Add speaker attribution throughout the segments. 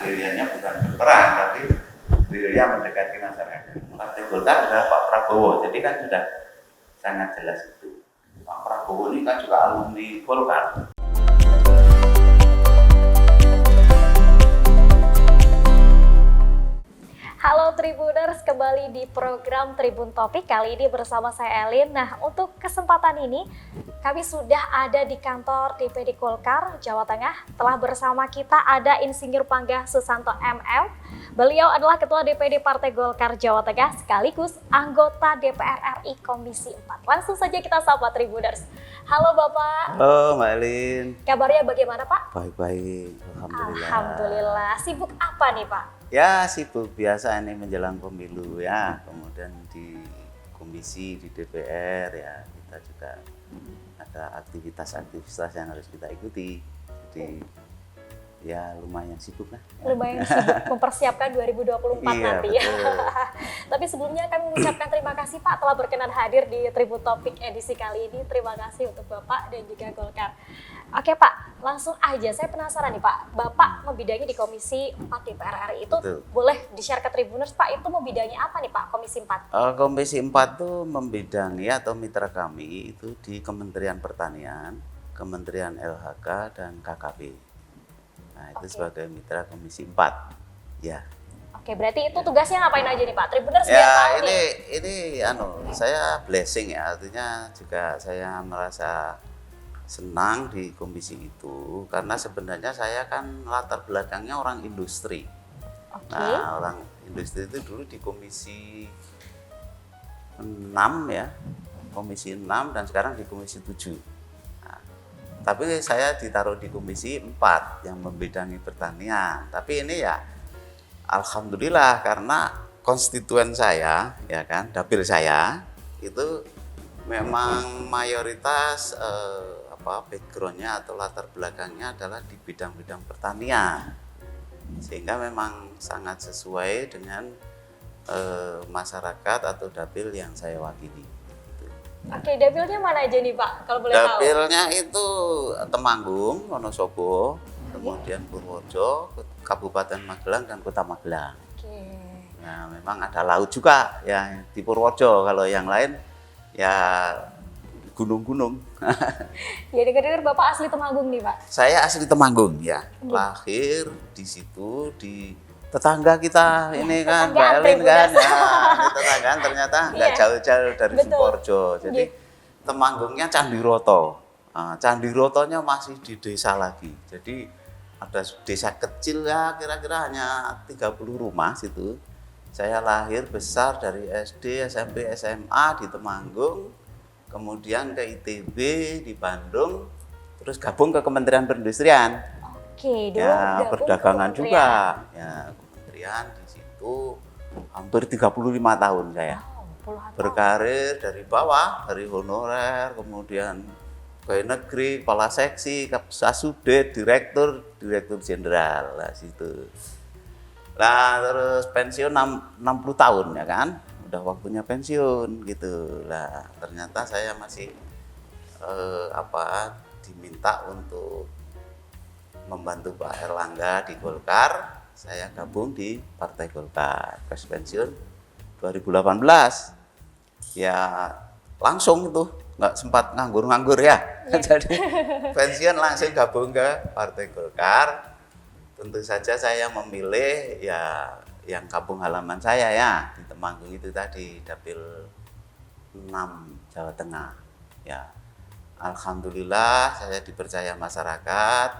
Speaker 1: gerilya bukan berperang, tapi gerilya mendekati masyarakat. Partai Golkar adalah Pak Prabowo, jadi kan sudah sangat jelas itu. Pak Prabowo ini kan juga alumni Golkar.
Speaker 2: Halo Tribuners, kembali di program Tribun Topik. Kali ini bersama saya Elin. Nah, untuk kesempatan ini kami sudah ada di kantor DPD Golkar Jawa Tengah. Telah bersama kita ada Insinyur Panggah Susanto ML. Beliau adalah Ketua DPD Partai Golkar Jawa Tengah sekaligus anggota DPR RI Komisi 4. Langsung saja kita sapa Tribuners. Halo Bapak.
Speaker 1: Halo Mbak Elin.
Speaker 2: Kabarnya bagaimana Pak?
Speaker 1: Baik-baik, alhamdulillah.
Speaker 2: Alhamdulillah. Sibuk apa nih Pak?
Speaker 1: Ya sibuk biasa ini menjelang pemilu ya, kemudian di komisi di DPR ya kita juga ada aktivitas-aktivitas yang harus kita ikuti, jadi ya lumayan sibuk lah.
Speaker 2: Lumayan sibuk mempersiapkan 2024 nanti ya. Tapi sebelumnya kami mengucapkan terima kasih Pak telah berkenan hadir di Tribun Topik edisi kali ini. Terima kasih untuk Bapak dan juga Golkar. Oke Pak, langsung aja saya penasaran nih Pak. Bapak membidangi di Komisi 4 DPR RI itu. Betul. Boleh di-share ke Tribuners Pak, itu membidangi apa nih Pak Komisi 4?
Speaker 1: Komisi 4 itu membidangi atau mitra kami itu di Kementerian Pertanian, Kementerian LHK dan KKP. Nah, itu sebagai mitra Komisi 4. Ya.
Speaker 2: Oke, berarti itu tugasnya ngapain aja nih Pak? Tribuners
Speaker 1: ya,
Speaker 2: biar tahu
Speaker 1: ini saya blessing ya, artinya juga saya merasa senang di komisi itu karena sebenarnya saya kan latar belakangnya orang industri. Nah, orang industri itu dulu di Komisi 6 ya. Komisi 6 dan sekarang di Komisi 7. Tapi saya ditaruh di Komisi 4 yang membidangi pertanian. Tapi ini ya alhamdulillah karena konstituen saya ya kan, dapil saya itu memang mayoritas backgroundnya atau latar belakangnya adalah di bidang-bidang pertanian. Sehingga memang sangat sesuai dengan masyarakat atau dapil yang saya wakili.
Speaker 2: Oke, dapilnya mana aja nih Pak, kalau boleh tahu?
Speaker 1: Dapilnya itu Temanggung, Wonosobo, kemudian Purworejo, Kabupaten Magelang dan Kota Magelang. Oke. Nah, memang ada laut juga ya di Purworejo. Kalau yang lain ya gunung-gunung.
Speaker 2: Ya dengar-dengar Bapak asli Temanggung nih Pak?
Speaker 1: Saya asli Temanggung ya. Lahir di situ di tetangga kita ini kan Mbak Elin kan. Nah, tetanggaan ternyata nggak jauh-jauh dari Sukoharjo. Jadi Temanggungnya Candiroto. Nah, Candirotonya masih di desa lagi. Jadi ada desa kecil ya kira-kira hanya 30 rumah situ. Saya lahir besar dari SD, SMP, SMA di Temanggung. Kemudian ke ITB di Bandung, terus gabung ke Kementerian Perindustrian.
Speaker 2: Oke,
Speaker 1: ya perdagangan juga. Ya kementerian di situ hampir 35 tahun saya. Berkarir dari bawah, dari honorer, kemudian pegawai negeri, kepala seksi, Kasubdit, direktur jenderal lah situ. Lah terus pensiun 60 tahun ya kan. Udah waktunya pensiun gitu lah, ternyata saya masih diminta untuk membantu Pak Erlangga di Golkar. Saya gabung di Partai Golkar pas pensiun 2018 ya langsung itu nggak sempat nganggur ya. Jadi pensiun langsung gabung ke Partai Golkar. Tentu saja saya memilih ya yang kampung halaman saya ya di Temanggung itu tadi, dapil 6 Jawa Tengah ya. Alhamdulillah saya dipercaya masyarakat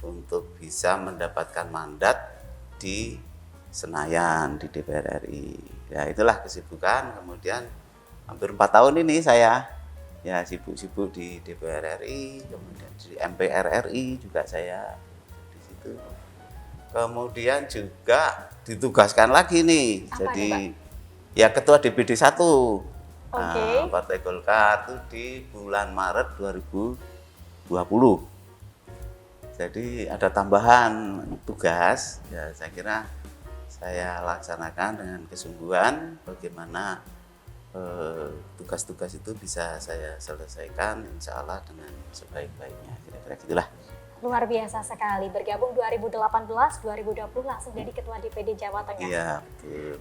Speaker 1: untuk bisa mendapatkan mandat di Senayan di DPR RI ya. Itulah kesibukan. Kemudian hampir 4 tahun ini saya ya sibuk-sibuk di DPR RI, kemudian di MPR RI juga saya di situ. Kemudian juga ditugaskan lagi nih. Jadi ya ketua DPD 1 Partai Golkar itu di bulan Maret 2020. Jadi ada tambahan tugas ya, saya kira saya laksanakan dengan kesungguhan bagaimana tugas-tugas itu bisa saya selesaikan insya Allah dengan sebaik-baiknya, kira-kira gitulah.
Speaker 2: Luar biasa sekali, bergabung 2018, 2020 langsung jadi Ketua DPD Jawa Tengah.
Speaker 1: Iya, betul.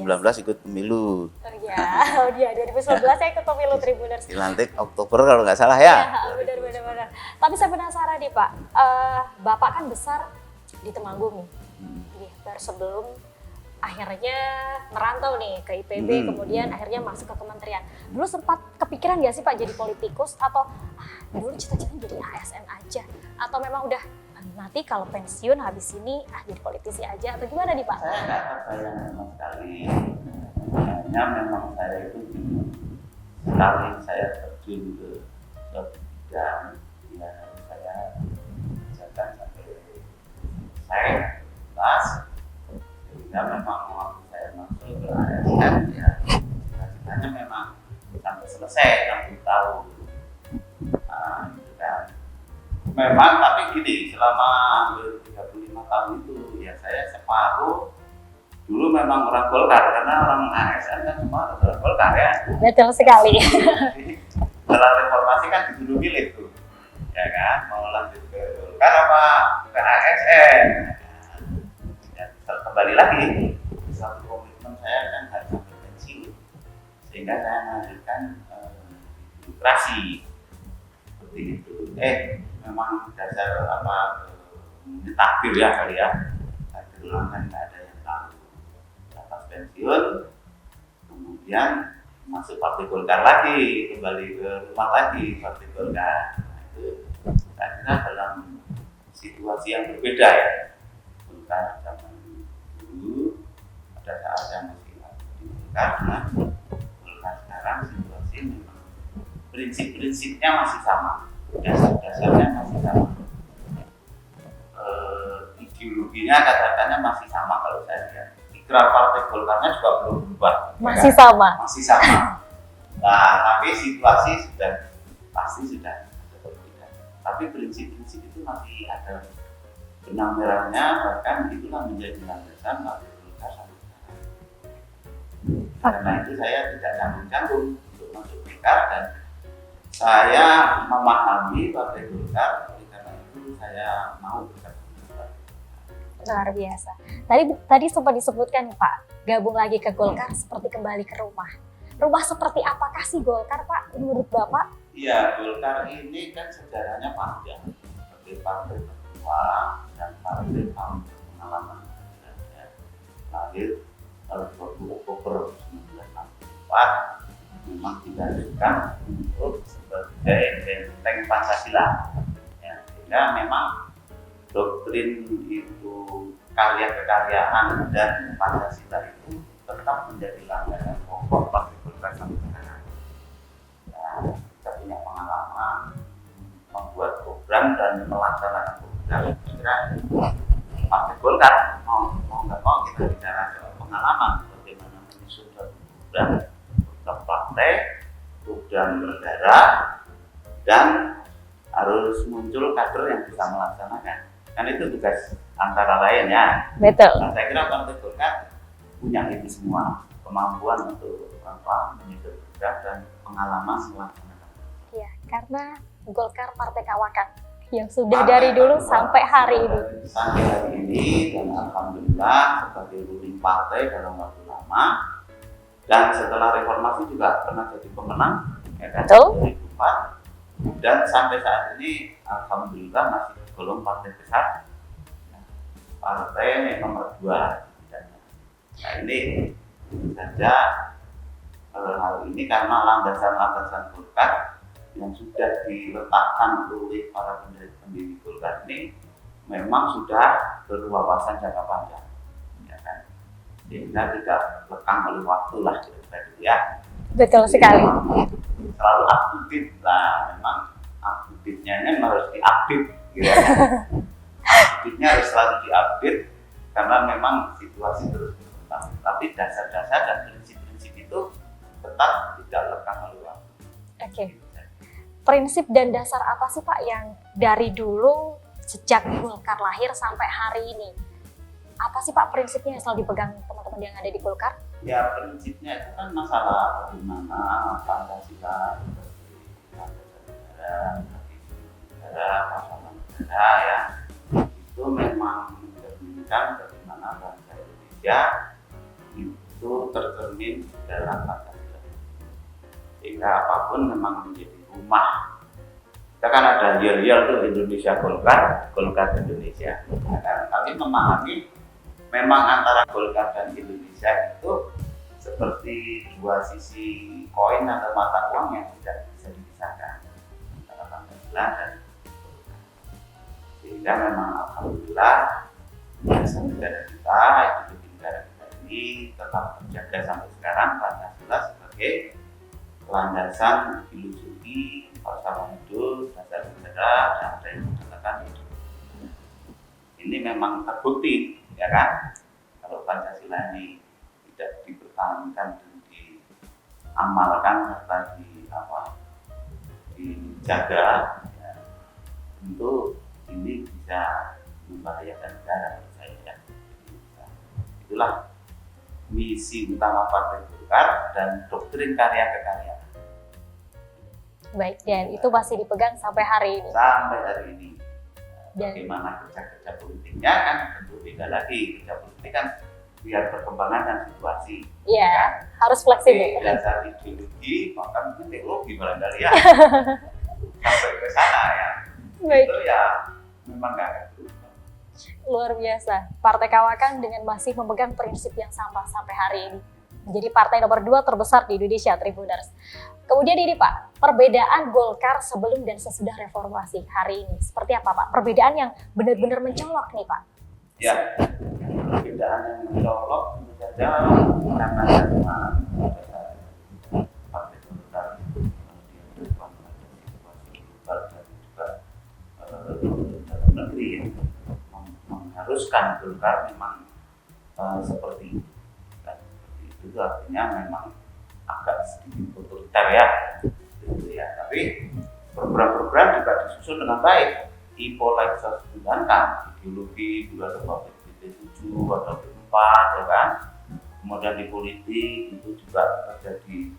Speaker 1: 2019 ikut pemilu.
Speaker 2: Oh iya, 2019 saya ikut pemilu Tribuners.
Speaker 1: Dilantik Oktober kalau nggak salah ya.
Speaker 2: Iya, benar. Tapi saya penasaran nih Pak, Bapak kan besar di Temanggung nih, baru sebelum akhirnya merantau nih ke IPB, kemudian akhirnya masuk ke kementerian. Dulu sempat kepikiran nggak sih Pak jadi politikus, atau dulu cita-citanya jadi ASN aja, atau memang udah nanti kalau pensiun habis ini jadi politisi aja, atau gimana nih Pak?
Speaker 1: Saya nggak terbayang sama sekali. Hanya memang saya itu sekali saya terjun ke suatu bidang, ya saya kerjakan sampai saya kelas. Sehingga memang waktu saya masuk ke ASN, ya cita-citanya memang sampai selesai 60 tahun. Nah, itu kan. Memang tapi gini, selama 35 tahun itu ya saya separuh dulu memang orang Golkar, karena orang ASN kan semua orang Golkar ya.
Speaker 2: Betul sekali.
Speaker 1: Setelah reformasi kan disuruh milih tuh, ya kan, mau lanjut ke Golkar apa ke ASN. Ya, kembali lagi, satu komitmen saya kan harus sampai pensiun, sehingga saya melanjutkan birokrasi seperti itu. Memang dasar apa takdir ya kali ya, takdir ulang kan nggak ada yang tahu. Atas pensiun, kemudian masuk Partai Golkar lagi, kembali ke rumah lagi Partai Golkar. Nah, itu saya kira dalam situasi yang berbeda ya. Golkar zaman dulu pada saat saya masih di Golkar, nah Golkar sekarang situasi memang prinsip-prinsipnya masih sama, dasar-dasarnya masih sama, ideologinya katakannya masih sama kalau saya lihat. Ikrar Partai Golkarnya juga belum berubah.
Speaker 2: Masih sama.
Speaker 1: Masih sama. Nah, tapi situasi pasti sudah berbeda. Tapi prinsip-prinsip itu masih ada benang merahnya, bahkan itulah menjadi landasan Partai Golkar sampai sekarang. Karena itu saya tidak canggung-canggung untuk masuk Golkar, dan saya memahami Partai Golkar, oleh karena itu saya mau bergabung.
Speaker 2: Luar biasa. Tadi sempat disebutkan nih Pak, gabung lagi ke Golkar seperti kembali ke rumah. Rumah seperti apakah sih Golkar Pak menurut Bapak?
Speaker 1: Iya, Golkar ini kan sejarahnya panjang, sebagai partai tertua dan partai paling berpengalaman. Lahir pada 20 Oktober 1964, memang dilanjutkan untuk sebagai benteng Pancasila. Ya, sehingga memang doktrin itu, karya-kekaryaan dan Pancasila itu tetap menjadi landasan pokok Partai Golkar sampai sekarang. Nah, kita punya pengalaman membuat program dan melaksanakan program. Kira Partai Golkar mau nggak mau kita bicara soal pengalaman, bagaimana menyusun suatu program partai, program negara, dan harus muncul kader yang bisa melaksanakan. Kan itu tugas antara lain ya.
Speaker 2: Betul.
Speaker 1: Nah, saya kira Partai Golkar punya itu semua, kemampuan untuk menyusun program dan pengalaman melaksanakan.
Speaker 2: Iya, karena Golkar partai kawakan yang sudah dari dulu sampai hari ini.
Speaker 1: Sampai hari ini, dan alhamdulillah sebagai ruling partai dalam waktu lama, dan setelah reformasi juga pernah jadi pemenang, ya kan?
Speaker 2: Betul.
Speaker 1: 2004, dan sampai saat ini alhamdulillah masih tergolong partai besar, partai nomor 2. Nah, ini saja hal ini karena landasan-landasan Golkar yang sudah diletakkan oleh para pendiri Golkar ini memang sudah berwawasan jangka panjang, ya kan? Sehingga tidak lekang oleh waktu lah kira-kira gitu ya.
Speaker 2: Betul sekali.
Speaker 1: Selalu up to date lah, memang up to date-nya ini harus diupdate, gitu ya. Update-nya harus selalu diupdate karena memang situasi terus berkembang. Tapi dasar-dasar dan prinsip-prinsip itu tetap tidak lekang oleh waktu.
Speaker 2: Oke. Prinsip dan dasar apa sih Pak yang dari dulu sejak Golkar lahir sampai hari ini? Apa sih Pak prinsipnya yang selalu dipegang teman-teman yang ada di Golkar?
Speaker 1: Ya, prinsipnya itu kan masalah bagaimana Pancasila sebagai landasan negara, pasangan negara ya, itu memang mencerminkan bagaimana bangsa Indonesia itu tercermin dalam Pancasila. Sehingga apapun memang menjadi rumah. Kita kan ada yel-yel tuh Indonesia Golkar, Golkar Indonesia. Nah, kan kami memahami memang antara Golkar dan Indonesia itu seperti dua sisi koin atau mata uang yang tidak bisa dipisahkan antara Pancasila dan Golkar. Sehingga memang alhamdulillah bangsa negara kita, ideologi negara kita ini tetap terjaga sampai sekarang. Pancasila sebagai landasan filosofi, falsafah hidup, dasar negara, dan ada yang mengatakan ini memang terbukti, ya kan? Kalau Pancasila ini tidak dipertahankan dan diamalkan serta dijaga, ya, tentu ini bisa membahayakan negara menurut saya. Ya. Itulah misi utama Partai Golkar dan doktrin karya kekaryaan.
Speaker 2: Baik, dan itu masih dipegang sampai hari ini.
Speaker 1: Sampai hari ini.
Speaker 2: Dan
Speaker 1: bagaimana kerja-kerja politiknya kan tentu beda lagi. Kerja politik kan biar perkembangan dan situasi.
Speaker 2: iya,
Speaker 1: kan?
Speaker 2: harus fleksibel.
Speaker 1: Dasar ideologi, maka mungkin teknologi barangkali ya. Sampai ke sana ya.
Speaker 2: Baik,
Speaker 1: Itu ya memang nggak akan berubah.
Speaker 2: luar biasa. Partai Kawakan dengan masih memegang prinsip yang sama sampai hari ini. Menjadi partai nomor 2 terbesar di Indonesia, Tribuners. Kemudian ini Pak, perbedaan Golkar sebelum dan sesudah reformasi hari ini. Seperti apa Pak? Perbedaan yang benar-benar mencolok nih Pak.
Speaker 1: Ya, perbedaan yang mencolok tentu saja karena sama Partai Golkar kemudian berubah pada situasi global dan juga dalam negeri ya, mengharuskan Golkar memang seperti itu. Dan seperti itu artinya memang agak sedikit otoriter ya, gitu ya. Tapi program-program juga disusun dengan baik. IPO saya sebutkan ideologi juga seperti PT7 atau PT4 ya kan. Kemudian di politik itu juga terjadi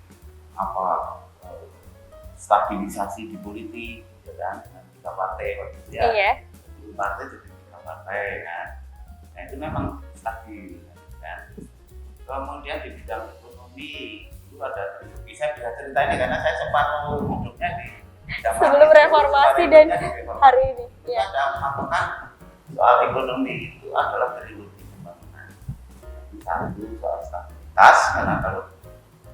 Speaker 1: stabilisasi di politik ya kan, dengan 3 partai waktu itu ya.
Speaker 2: Iya.
Speaker 1: 10 partai jadi 3 partai kan. Nah itu memang stabil kan. Kemudian di bidang ekonomi itu ada bisa cerita ini karena saya sempat hidupnya di
Speaker 2: Sebelum reformasi dan hari ini.
Speaker 1: Itu
Speaker 2: Ya.
Speaker 1: ada masukan soal ekonomi itu adalah periode pembangunan. Satu soal stabilitas, karena kalau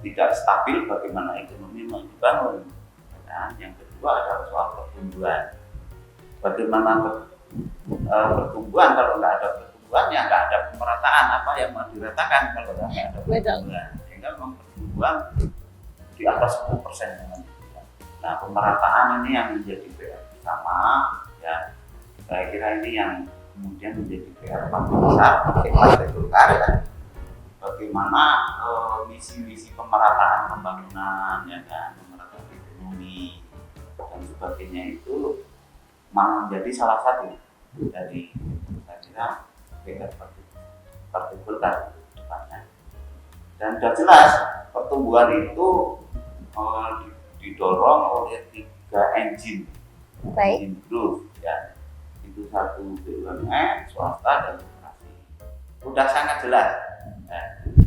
Speaker 1: tidak stabil bagaimana ekonomi mau dibangun. Dan yang kedua adalah soal pertumbuhan. Bagaimana pertumbuhan, kalau nggak ada pertumbuhan ya nggak ada pemerataan. Apa yang mau diratakan kalau nggak ada pertumbuhan? Sehingga memang pertumbuhan di atas 10%. Nah, pemerataan ini yang menjadi PR utama, ya. Saya kira ini yang kemudian menjadi PR paling besar bagi Partai Golkar ya. Bagaimana misi-misi pemerataan pembangunan, ya kan, pemerataan ekonomi dan sebagainya itu menjadi salah satu dari saya kira PR Partai Golkar depannya. Dan sudah jelas pertumbuhan itu didorong oleh 3 engine growth ya, itu satu BUMN, swasta dan koperasi. Sudah sangat jelas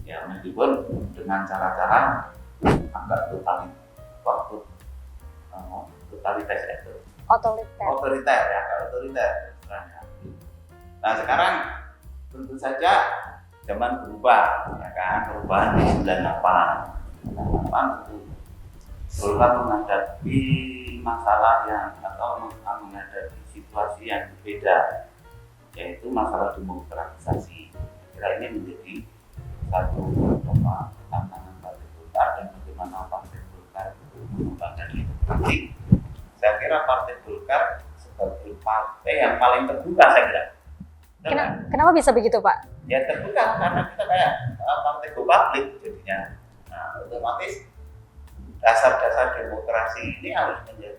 Speaker 1: ya, meskipun dengan cara-cara agak totalitas itu otoriter ya, otoriter. Nah sekarang tentu saja zaman berubah ya kan, perubahan di 98 tentu Golkar menghadapi masalah yang atau menghadapi situasi yang berbeda, yaitu masalah demokratisasi. Kira ini menjadi satu tantangan Partai Golkar dan bagaimana Partai Golkar itu mengembangkan demokrasi. Saya kira Partai Golkar sebagai partai yang paling terbuka saya kira.
Speaker 2: Kenapa bisa begitu Pak?
Speaker 1: Ya terbuka karena kita kayak partai go public jadinya. Nah otomatis dasar-dasar demokrasi ini harus menjadi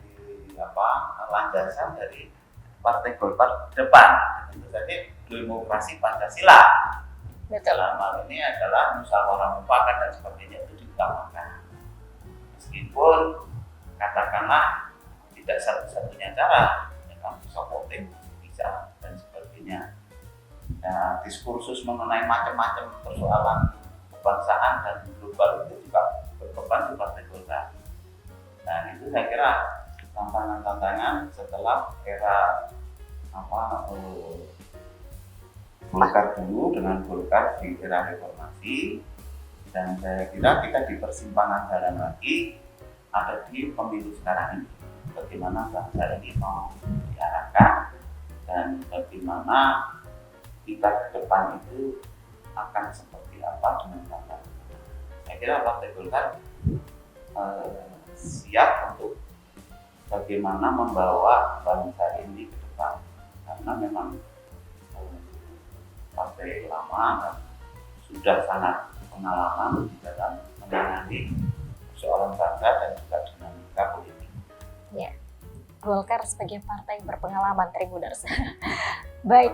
Speaker 1: landasan dari Partai Golkar depan. Tentu saja demokrasi Pancasila. Dalam hal ini adalah musyawarah mufakat dan sebagainya itu diutamakan. Meskipun katakanlah tidak satu-satunya cara, ya, eksekutif bisa dan sebagainya. Ya, diskursus mengenai macam-macam persoalan kebangsaan dan global itu juga berkembang di Partai Golkar. Nah itu saya kira tantangan-tantangan setelah era Golkar dulu dengan Golkar di era reformasi, dan saya kira kita di persimpangan jalan lagi ada di pemilu sekarang ini. Bagaimana bangsa ini mau diarahkan dan bagaimana kita ke depan itu akan seperti apa dengan bangsa. Saya kira Partai Golkar siap untuk bagaimana membawa bangsa ini ke depan, karena memang partai lama dan sudah sangat pengalaman di dalam menangani persoalan bangsa dan juga dinamika politik.
Speaker 2: Ya, Golkar sebagai partai yang berpengalaman, Tribuners. Baik,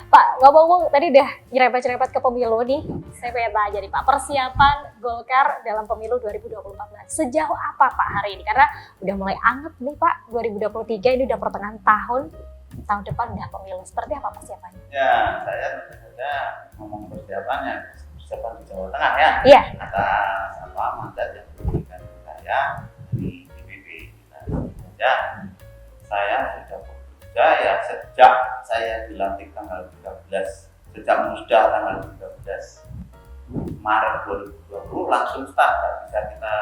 Speaker 2: Pak, ngomong-ngomong tadi udah nyerempet-nyerempet ke pemilu nih, saya pengen tanya nih Pak, persiapan Golkar dalam pemilu 2024 sejauh apa Pak hari ini? Karena udah mulai anget nih Pak, 2023 ini udah pertengahan tahun depan udah pemilu. Seperti apa persiapannya?
Speaker 1: Ya, saya tentu saja ngomong persiapan di Jawa Tengah ya.
Speaker 2: Iya.
Speaker 1: Atas mandat yang diberikan saya dari DPP. Saja saya sudah bekerja ya sejak saya dilantik tanggal 13, sejak musda tanggal 13 Maret 2020 langsung start. Tidak bisa kita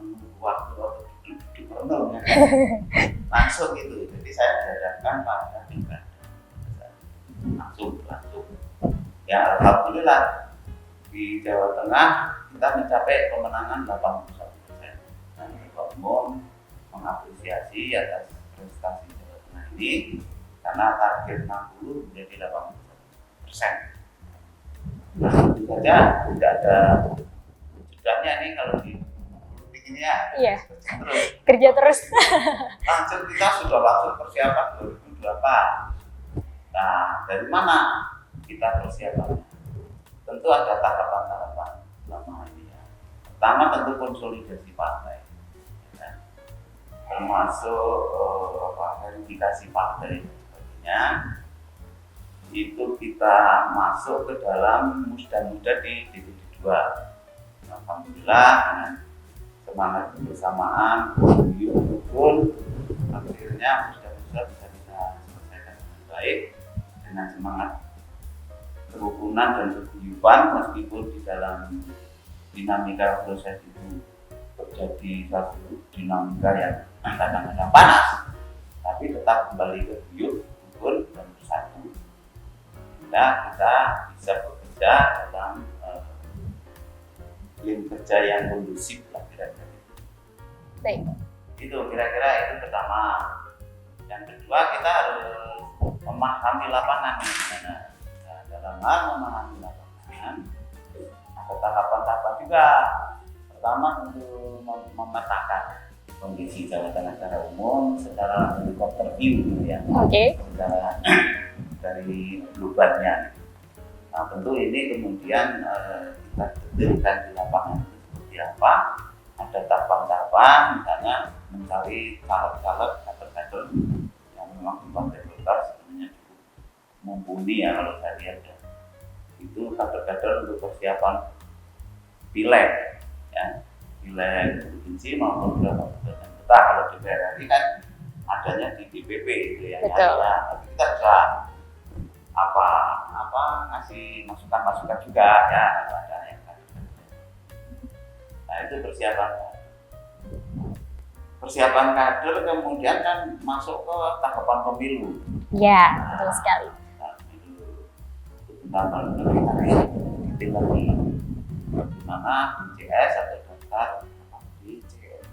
Speaker 1: menunggu waktu atau duduk renung ya. Langsung gitu. Jadi saya dihadapkan pada pilkada. Langsung. Ya alhamdulillah di Jawa Tengah kita mencapai kemenangan 81%. Dan Ketua Umum mengapresiasi atas prestasi Jawa Tengah ini karena target 60 menjadi 81%. Nah, tentu saja tidak ada jedanya nih kalau di ini ya.
Speaker 2: Iya.
Speaker 1: Terus
Speaker 2: Kerja terus.
Speaker 1: langsung kita sudah langsung persiapan 2028. Nah, dari mana kita persiapannya? Tentu ada tahapan-tahapan selama ini ya. Pertama tentu konsolidasi partai, ya. Termasuk verifikasi partai sebagainya. Itu kita masuk ke dalam musda-musda di DPD 2. Alhamdulillah dengan semangat kebersamaan, betul, akhirnya musda-musda bisa kita selesaikan dengan baik dengan semangat kerukunan dan keguyuban, meskipun di dalam dinamika proses itu terjadi satu dinamika yang kadang-kadang panas, tapi tetap kembali ke guyup, rukun dan bersatu. Sehingga kita bisa bekerja dalam link kerja yang kondusif lah kira-kira itu.
Speaker 2: Baik.
Speaker 1: Itu kira-kira itu pertama. Yang kedua kita harus memahami lapangan di mana. Nah, dalam hal memahami lapangan ada tahapan-tahapan juga. Pertama tentu memetakan kondisi Jawa Tengah secara umum secara helikopter view gitu ya.
Speaker 2: Oke.
Speaker 1: Secara dari globalnya. Nah tentu ini kemudian kita detailkan di lapangan seperti apa. Ada tahapan-tahapan, misalnya mencari caleg-caleg, kader-kader yang memang di Partai Golkar sebenarnya cukup mumpuni ya kalau saya lihat ya. Itu kader-kader untuk persiapan pileg, ya, pileg provinsi maupun kabupaten kota. Kalau di daerah ini kan adanya di DPP itu ya.
Speaker 2: Betul.
Speaker 1: Ya, tapi kita bisa ngasih masukan-masukan juga ya kalau ada yang nah itu persiapan kader kemudian kan masuk ke tahapan pemilu.
Speaker 2: Ya, betul sekali.
Speaker 1: Pemilu tentang kita detail lagi bagaimana DCS atau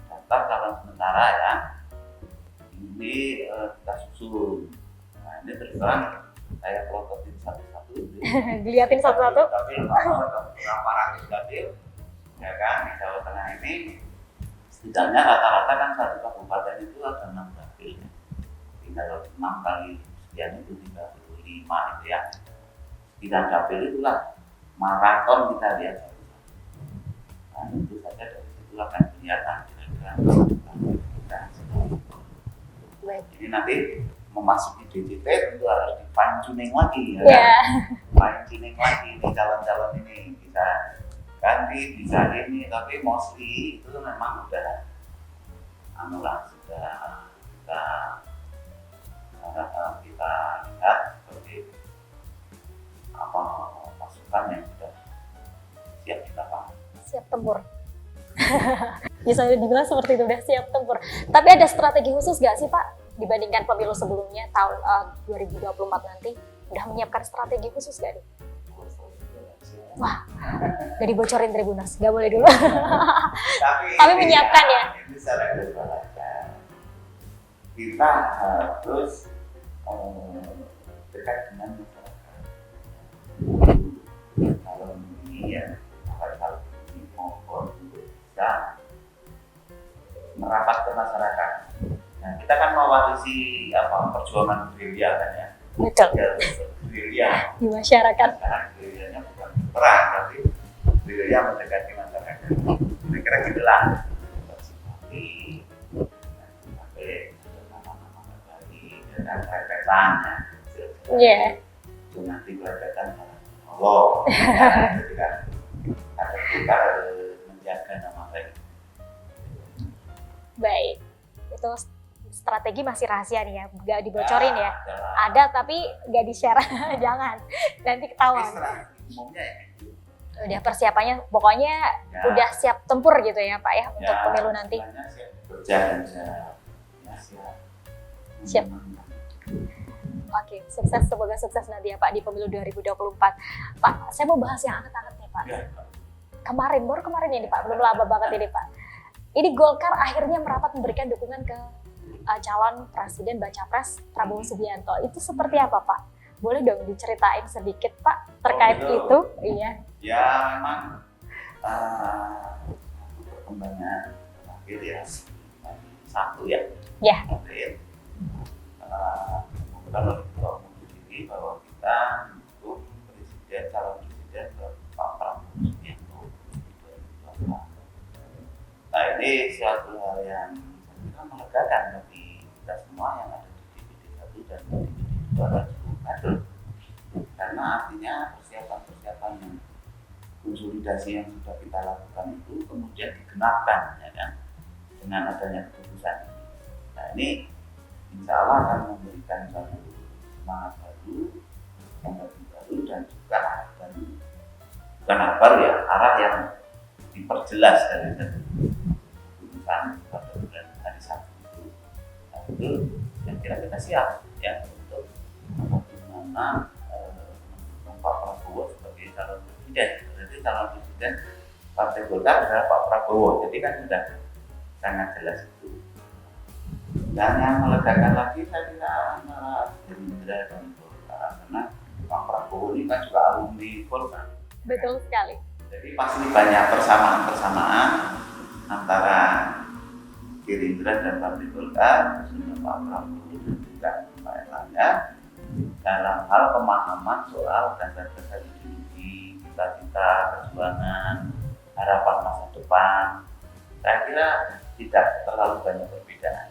Speaker 1: daftar calon sementara ya ini kita susun. Nah ini terus terang saya plototin satu-satu.
Speaker 2: Dilihatin satu-satu.
Speaker 1: Tapi berapa ratus dapil ya kan di Jawa Tengah ini setidaknya rata-rata kan satu kabupaten itu ada 6 dapil ya. Tinggal 6 kali sekian itu 35 itu ya. 9 dapil itulah maraton kita lihat satu-satu. Nah itu saja dari situ akan kelihatan kira-kira. Ini nanti memasuki DJT tentu harus di fine tuning lagi ya.
Speaker 2: Yeah.
Speaker 1: Fine tuning lagi nih calon-calon ini bisa ganti, bisa ini, tapi mostly itu memang udah sudah kita lihat seperti apa pasukan yang sudah siap di lapangan.
Speaker 2: Siap tempur. Bisa dibilang seperti itu, udah siap tempur. Tapi ada strategi khusus nggak sih Pak dibandingkan pemilu sebelumnya tahun 2024 nanti? Udah menyiapkan strategi khusus nggak nih? Wah, nggak dibocorin Tribuners, nggak boleh dulu. Tapi menyiapkan ya.
Speaker 1: Bisa kita harus dekat dengan masyarakat. Kalau ini ya, hal ini mohon untuk bisa merapat ke masyarakat. Nah, kita kan mewarisi perjuangan gerilya kan ya.
Speaker 2: Betul.
Speaker 1: Gerilya
Speaker 2: Di masyarakat.
Speaker 1: sekarang gerilyanya bukan perang, tapi gerilya mendekati masyarakat. Kira-kira gitulah. Dan repetan,
Speaker 2: Iya.
Speaker 1: itu nanti repetan Allah. Jadi kan kita harus menjaga nama baik.
Speaker 2: Baik, itu strategi masih rahasia nih ya, nggak dibocorin ya. Ada tapi nggak di-share, jangan. Nanti ketahuan.
Speaker 1: Umumnya ya.
Speaker 2: Udah persiapannya, pokoknya
Speaker 1: Ya.
Speaker 2: udah siap tempur gitu ya Pak ya untuk pemilu nanti.
Speaker 1: Siap berjalan, siap.
Speaker 2: Siap. Oke, sukses, semoga sukses nanti ya Pak di pemilu 2024. Pak, saya mau bahas yang hangat-hangat nih Pak.
Speaker 1: Ya.
Speaker 2: Baru kemarin ini Pak, belum lama banget ini Pak. Ini Golkar akhirnya merapat memberikan dukungan ke calon presiden baca pres Prabowo Subianto. Itu seperti apa Pak? Boleh dong diceritain sedikit Pak terkait itu? Iya.
Speaker 1: Ya memang perkembangan terakhir ya satu ya.
Speaker 2: Ya.
Speaker 1: Terakhir kalau kita ini bahwa kita mendukung calon presiden Pak Prabowo Subianto. Nah ini suatu hal yang kita melegakan bagi kita semua yang ada di DPD 1 dan di DPD 2 dan cukup adil. Karena artinya persiapan yang konsolidasi yang sudah kita lakukan itu kemudian digenapkan ya kan dengan adanya keputusan ini. Nah ini insya Allah akan memberikan satu semangat baru, energi baru dan juga arah baru. Bukan arah baru ya, arah yang diperjelas dari keputusan pada bulan hari Sabtu itu. Nah itu yang kira kita siap ya untuk bagaimana Pak Prabowo sebagai calon presiden. Jadi calon presiden Partai Golkar adalah Pak Prabowo. Jadi kan sudah sangat jelas itu. Dan yang melegakan lagi saya kira antara Gerindra dan Golkar karena Pak Prabowo ini kan juga alumni Golkar.
Speaker 2: Betul sekali.
Speaker 1: Jadi pasti banyak persamaan antara Gerindra dan Partai Golkar, khususnya Pak Prabowo dan juga Pak Erlangga dalam hal pemahaman soal dasar-dasar ideologi, cita-cita, perjuangan, harapan masa depan. Saya kira tidak terlalu banyak perbedaan.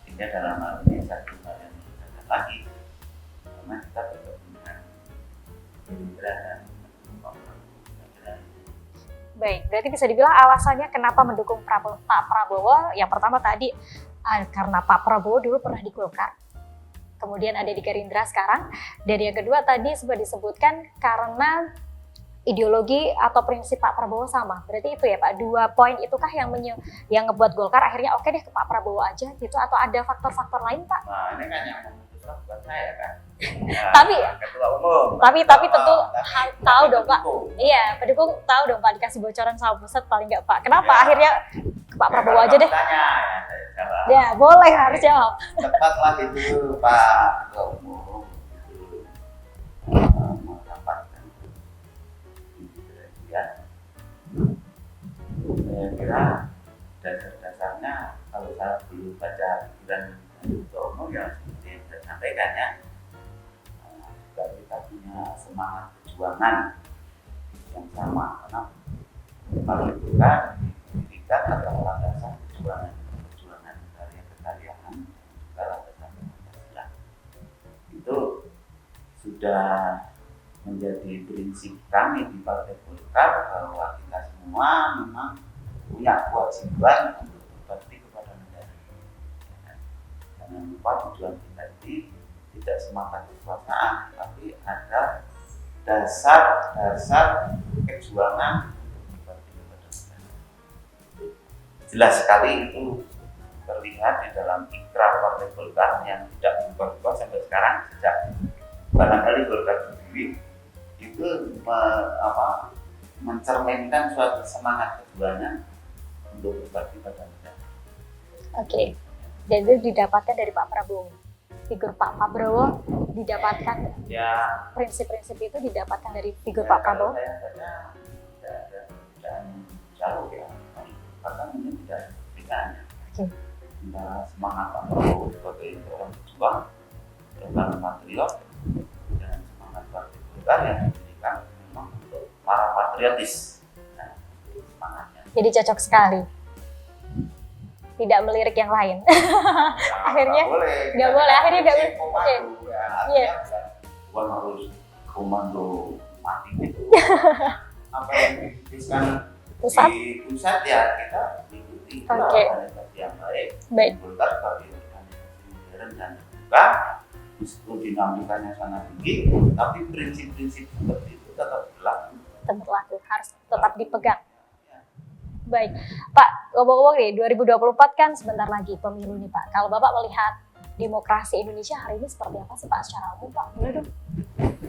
Speaker 1: Sehingga dalam hal ini satu hal yang berbeda lagi, karena kita bergabung dengan Gerindra dan Pak Prabowo.
Speaker 2: Baik, berarti bisa dibilang alasannya kenapa mendukung Pak Prabowo, yang pertama tadi karena Pak Prabowo dulu pernah di Golkar, kemudian ada di Gerindra sekarang, dan yang kedua tadi sudah disebutkan karena ideologi atau prinsip Pak Prabowo sama. Berarti itu ya Pak, dua poin itukah yang ngebuat Golkar akhirnya oke deh ke Pak Prabowo aja gitu, atau ada faktor-faktor lain Pak?
Speaker 1: Nah ini kan yang memutuskan bukan saya kan. Nah,
Speaker 2: Tapi
Speaker 1: ketua umum.
Speaker 2: tapi tentu tahu dong Pak.
Speaker 1: pendukung.
Speaker 2: Iya, pendukung tahu dong Pak, dikasih bocoran sama pusat paling nggak Pak. Kenapa
Speaker 1: Ya.
Speaker 2: akhirnya ke Pak Prabowo aja deh?
Speaker 1: Tanya, ya, saya jawab.
Speaker 2: Ya, boleh harus jawab.
Speaker 1: Cepatlah itu Pak Ketua Umum itu mendapatkan ya. Saya kira dasar-dasarnya kalau saya belum baca pikiran Ketua Umum ya seperti yang saya sampaikan ya, juga kita punya semangat perjuangan yang sama karena kalau itu kan pendidikan adalah dasar perjuangan dari kekaryaan dalam dasar Pancasila. sudah menjadi prinsip kami di Partai Golkar bahwa kita semua memang punya kewajiban untuk berbakti kepada negara. Jangan lupa tujuan kita ini tidak semata kekuasaan, tapi ada dasar kejuangan untuk berbakti kepada negara. Jelas sekali itu terlihat di dalam ikrar Partai Golkar yang tidak berubah sampai sekarang sejak barangkali Golkar berdiri itu mencerminkan suatu semangat kejuangan untuk berbakti pada negara.
Speaker 2: Oke, dan itu didapatkan dari Pak Prabowo. Figur Pak Prabowo didapatkan,
Speaker 1: Ya,
Speaker 2: prinsip-prinsip itu didapatkan dari figur Pak Prabowo.
Speaker 1: Saya baca tidak jauh ya, karena ini tidak ada perbedaannya.
Speaker 2: Oke.
Speaker 1: Antara semangat Pak Prabowo sebagai seorang pejuang, seorang patriot, dan semangat Partai Golkar yang diberikan memang untuk para patriotis. Nah, itu semangatnya.
Speaker 2: Jadi cocok sekali. Tidak melirik yang lain. Akhirnya nggak boleh. Akhirnya nggak boleh. Oke. Iya.
Speaker 1: Bukan harus komando mati gitu. Apa yang diputuskan di pusat ya kita ikuti.
Speaker 2: Oke.
Speaker 1: Organisasi yang baik.
Speaker 2: Baik.
Speaker 1: Golkar sebagai organisasi modern dan terbuka, meskipun dinamikanya sangat tinggi, tapi prinsip-prinsip seperti itu tetap berlaku.
Speaker 2: Tetap berlaku, harus tetap dipegang. Baik, Pak, ngomong-ngomong nih, 2024 kan sebentar lagi pemilu nih Pak. Kalau Bapak melihat demokrasi Indonesia hari ini seperti apa sih Pak secara umum Pak? Boleh dong?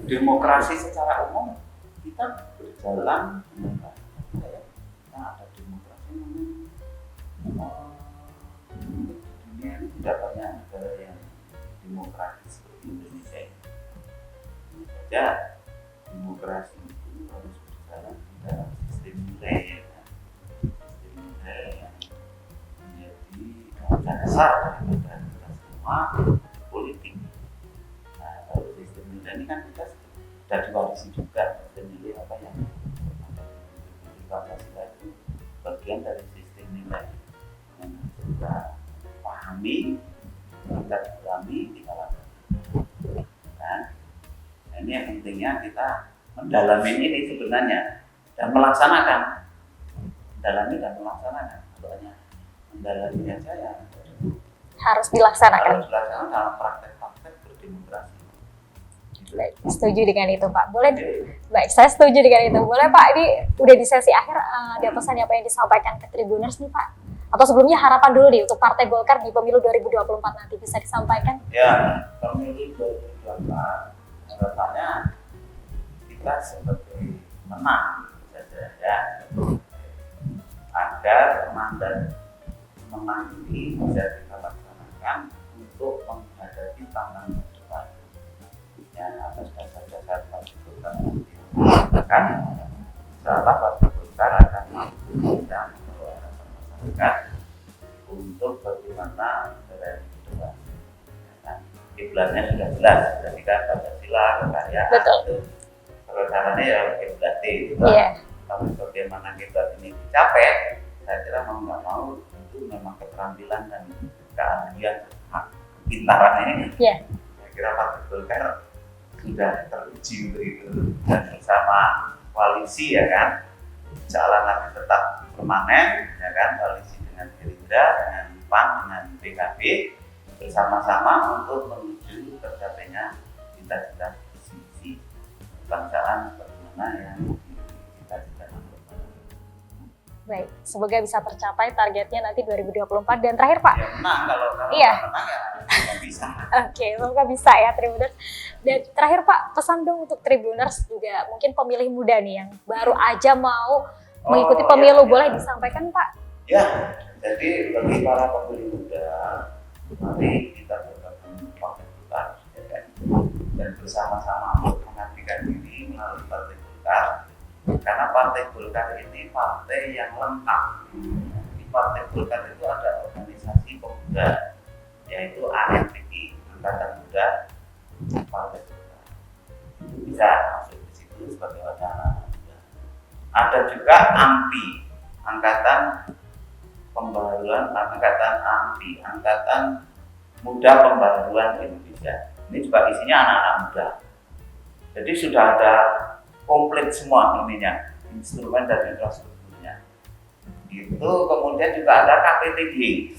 Speaker 1: Demokrasi secara umum kita berjalan dengan baik. Kita ada demokrasi di dunia ini tidak banyak negara yang demokratis seperti Indonesia ini. Saja demokrasi itu harus berjalan di dalam sistem nilai yang menjadi dasar daripada kita semua politik. Nah, kalau sistem nilai ini kan kita sudah diwarisi juga. Sistem nilai apa yang ada di Pancasila itu bagian dari sistem nilai yang kita pahami, kita dalami, kita lakukan. Nah, ini yang pentingnya kita mendalami ini sebenarnya dan melaksanakan. Mendalami dan melaksanakan. Kalau hanya mendalami aja ya
Speaker 2: Harus dilaksanakan.
Speaker 1: harus dilaksanakan dalam praktek-praktek berdemokrasi.
Speaker 2: Baik, setuju dengan itu Pak. Boleh? Baik, saya setuju dengan itu. Boleh Pak, ini udah di sesi akhir, ada pesan apa yang disampaikan ke Tribuners nih Pak? Atau sebelumnya harapan dulu nih untuk Partai Golkar di pemilu 2024 nanti bisa disampaikan?
Speaker 1: Ya, pemilu 2024 harapannya kita sebagai menang saja ya, agar mandat menang ini bisa kita laksanakan untuk menghadapi tantangan ke depan. Ya, atas dasar-dasar Partai Golkar yang dilakukan, insyaallah Partai Golkar akan mampu dan membawa harapan masyarakat untuk bagaimana negara ini ke depan. Kiblatnya sudah jelas, ketika Pancasila, kekayaan,
Speaker 2: Betul.
Speaker 1: itu kalau caranya ya kiblat itu.
Speaker 2: Iya.
Speaker 1: Tapi bagaimana kiblat ini dicapai, saya kira mau nggak mau itu memang keterampilan dan keahlian, kepintaran ini.
Speaker 2: Iya.
Speaker 1: Saya kira Partai Golkar sudah teruji untuk itu, dan bersama koalisi ya kan, jalan nanti tetap permanen ya kan, koalisi dengan Gerindra, dengan PAN, dengan PKB bersama-sama untuk menuju tercapainya cita-cita visi kebangsaan bagaimana yang kita cita-citakan.
Speaker 2: Baik, semoga bisa tercapai targetnya nanti 2024. Dan terakhir Pak,
Speaker 1: Ya menang, kalau
Speaker 2: Iya.
Speaker 1: menang ya nggak bisa.
Speaker 2: oke, semoga bisa ya Tribuners. Dan terakhir Pak, pesan dong untuk Tribuners juga, mungkin pemilih muda nih yang baru aja mau mengikuti pemilu,
Speaker 1: ya,
Speaker 2: boleh
Speaker 1: ya.
Speaker 2: disampaikan Pak?
Speaker 1: Ya, jadi bagi para pemilih muda, mari kita bergabung di Partai Golkar ya kan? Dan bersama-sama untuk mengabdikan diri melalui Partai Golkar, karena Partai Golkar ini partai yang lengkap. Di Partai Golkar itu ada organisasi pemuda, yaitu AMPI, Angkatan Muda Partai Golkar. Itu bisa masuk di situ sebagai wacana muda. Ada juga AMPI, Angkatan Pembaharuan, Angkatan AMPI, Angkatan Muda Pembaharuan Indonesia. Ini juga isinya anak-anak muda. Jadi sudah ada komplit semua ininya, instrumen dan infrastrukturnya. Itu kemudian juga ada KPTG,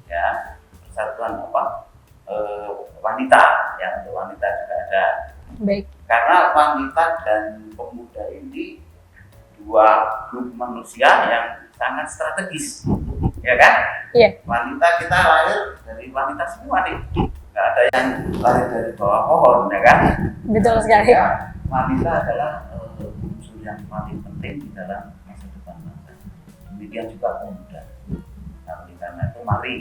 Speaker 1: ya, Persatuan wanita, ya, untuk wanita juga ada.
Speaker 2: Baik.
Speaker 1: Karena wanita dan pemuda ini dua grup manusia yang sangat strategis, ya kan?
Speaker 2: Iya.
Speaker 1: Wanita kita lahir dari wanita semua nih, nggak ada yang lahir dari bawah pohon, ya kan?
Speaker 2: Betul sekali.
Speaker 1: Ya, wanita adalah unsur yang paling penting di dalam masa depan bangsa. Demikian juga pemuda. Nah, oleh karena itu mari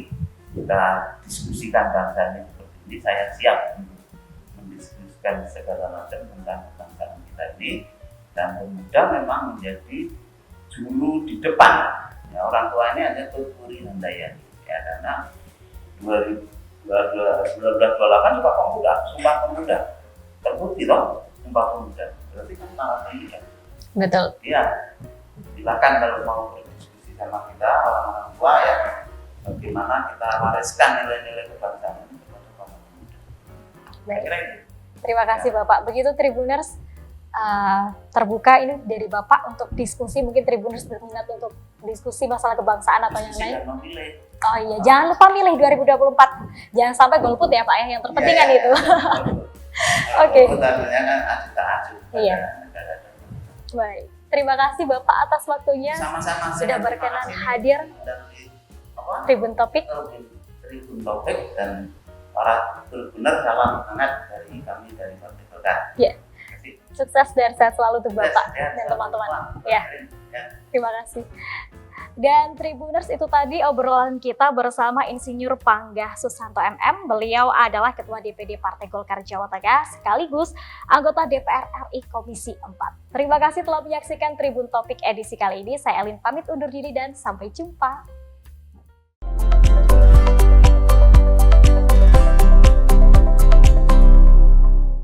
Speaker 1: kita diskusikan bangsa ini seperti ini. Saya siap untuk mendiskusikan segala macam tentang kebangsaan kita ini, dan pemuda memang menjadi juru di depan. Ya, orang tua ini hanya tuturi handayani, ya, karena 1928 Sumpah Pemuda, Sumpah Pemuda terbukti loh, Sumpah Pemuda berarti kan malah pendidikan.
Speaker 2: Betul.
Speaker 1: Iya, silakan kalau mau berdiskusi sama kita orang-orang tua, ya, bagaimana kita wariskan nilai-nilai kebangsaan ini kepada para pemuda.
Speaker 2: Baik.
Speaker 1: Kira itu.
Speaker 2: Terima kasih Bapak. Begitu Tribuners, terbuka ini dari Bapak untuk diskusi. Mungkin Tribuners berminat untuk diskusi masalah kebangsaan atau yang lain.
Speaker 1: Dan memilih.
Speaker 2: Oh iya, jangan lupa milih 2024. Jangan sampai golput ya Pak ya, yang terpenting kan itu. Oke.
Speaker 1: Pertanyaannya kan acu-acu.
Speaker 2: Iya. Baik. Terima kasih Bapak atas waktunya.
Speaker 1: Sama-sama.
Speaker 2: Sudah berkenan hadir
Speaker 1: dari
Speaker 2: Tribun Topik.
Speaker 1: Tribun Topik dan para benar salam hangat dari kami dari Partai Golkar.
Speaker 2: Ya. Sukses dan sehat selalu untuk Bapak
Speaker 1: Ya,
Speaker 2: dan teman-teman.
Speaker 1: Ya.
Speaker 2: Terima kasih. Dan Tribuners, itu tadi obrolan kita bersama Insinyur Panggah Susanto MM. Beliau adalah Ketua DPD Partai Golkar Jawa Tengah sekaligus anggota DPR RI Komisi 4. Terima kasih telah menyaksikan Tribun Topik edisi kali ini. Saya Elin pamit undur diri dan sampai jumpa.